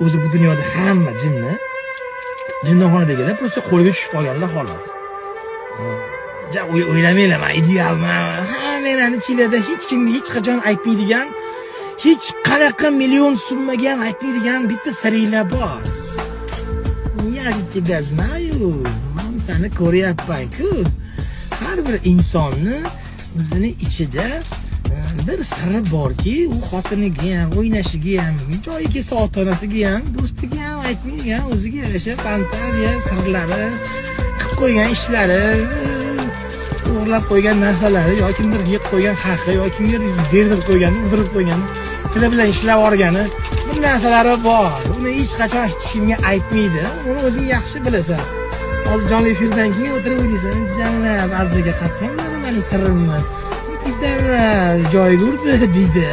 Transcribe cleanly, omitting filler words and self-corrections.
o'zi bu dunyoda hamma jinnixonadagilar просто qo'lga tushib qolganlar xolos. O'ylamanglar, men idealman. Hammalarni Chilida hech kimga hech qachon aytmaydigan, hech qanaqa million summaga ham aytmaydigan bitta sirlar bor. Я же тебя знаю. Men seni ko'ryapman-ku. Har bir insonni o'zini ichida bir siri borki, u xotiniga ham, o'ynashiga ham, joyiga kelsa ota-onasiga ham, do'stiga ham aytmaydigan, o'ziga yarasha fantaziya, sirlari, qilib qo'ygan ishlari, o'g'irlab qo'ygan narsalari yoki kimdir yeb qo'ygan haqi yoki kimdir berdirib qo'ygani, o'ldirib qo'ygani, tili bilan ishlab olgani, bu narsalari bor. Uni hech qachon hech kimga aytmaydi. Uni o'zing yaxshi bilasan. Hozir jonli efirdan keyin o'tirib o'ylaysan, janglab azliga qatnam, mening sirrimni. Joy urdi deydi.